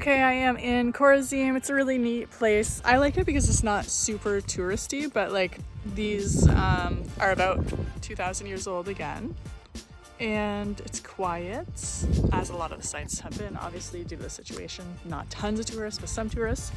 Okay, I am in Korazim. It's a really neat place. I like it because it's not super touristy, but like these are about 2,000 years old again. And it's quiet, as a lot of the sites have been, obviously, due to the situation. Not tons of tourists, but some tourists.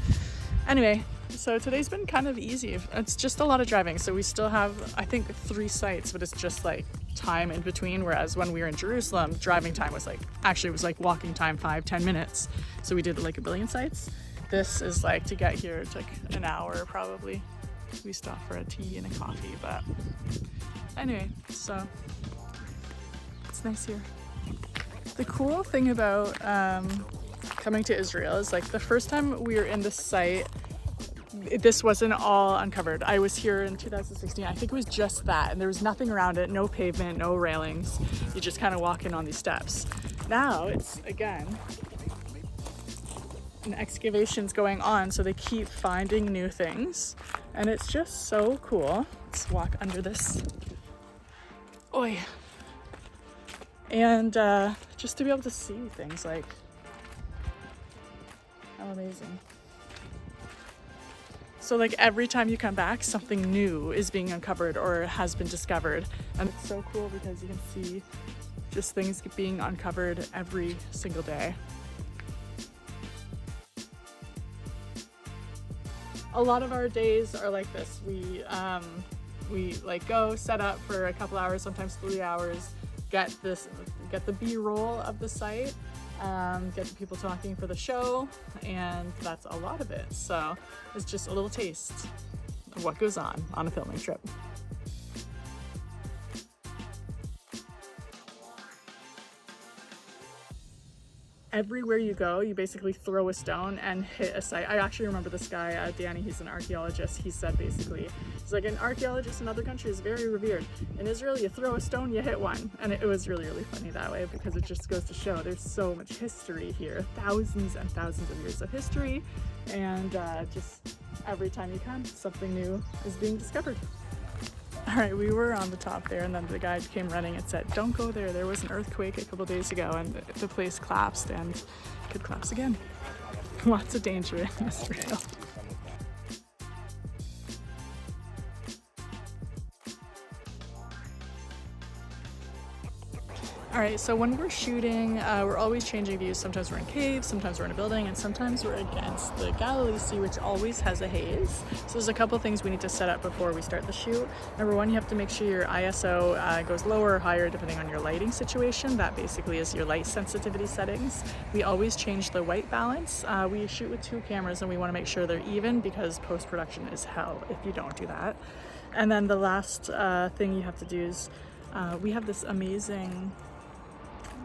Anyway, so today's been kind of easy. It's just a lot of driving. So we still have, I think, 3 sites, but it's just like time in between. Whereas when we were in Jerusalem, driving time was like, actually it was like walking time, 5-10 minutes. So we did like a billion sites. This is like, to get here, it took an hour probably. We stopped for a tea and a coffee, but anyway, so it's nice here. The cool thing about coming to Israel is like the first time we were in this site, this wasn't all uncovered. I was here in 2016. I think it was just that, and there was nothing around it, no pavement, no railings. You just kind of walk in on these steps. Now it's, again, an excavation's going on, so they keep finding new things, and it's just so cool. Let's walk under this. Oi. And just to be able to see things like, how amazing. So like every time you come back, something new is being uncovered or has been discovered. And it's so cool because you can see just things being uncovered every single day. A lot of our days are like this. We like go set up for a couple hours, sometimes 3 hours, get the B-roll of the site, get the people talking for the show, and that's a lot of it. So it's just a little taste of what goes on a filming trip. Everywhere you go, you basically throw a stone and hit a site. I actually remember this guy, Danny, he's an archaeologist. He said basically, he's like, an archaeologist in other countries is very revered. In Israel, you throw a stone, you hit one. And it was really, really funny that way because it just goes to show there's so much history here. Thousands and thousands of years of history. And just every time you come, something new is being discovered. All right, we were on the top there, and then the guy came running and said, don't go there. There was an earthquake a couple days ago, and the place collapsed and could collapse again. Lots of danger in Israel. All right, so when we're shooting, we're always changing views. Sometimes we're in caves, sometimes we're in a building, and sometimes we're against the Galilee Sea, which always has a haze. So there's a couple things we need to set up before we start the shoot. Number one, you have to make sure your ISO goes lower or higher depending on your lighting situation. That basically is your light sensitivity settings. We always change the white balance. We shoot with 2 cameras, and we want to make sure they're even because post-production is hell if you don't do that. And then the last thing you have to do is we have this amazing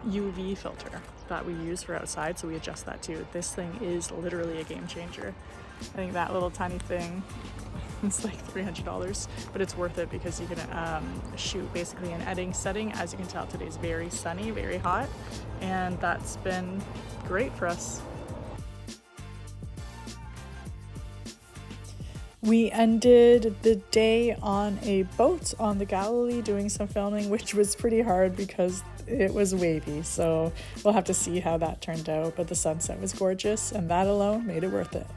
UV filter that we use for outside, so we adjust that too. This thing is literally a game changer. I think that little tiny thing, it's like $300, but it's worth it because you can shoot basically an editing setting. As you can tell, today's very sunny, very hot, and that's been great for us. We ended the day on a boat on the Galilee doing some filming, which was pretty hard because it was wavy, so we'll have to see how that turned out, but the sunset was gorgeous and that alone made it worth it.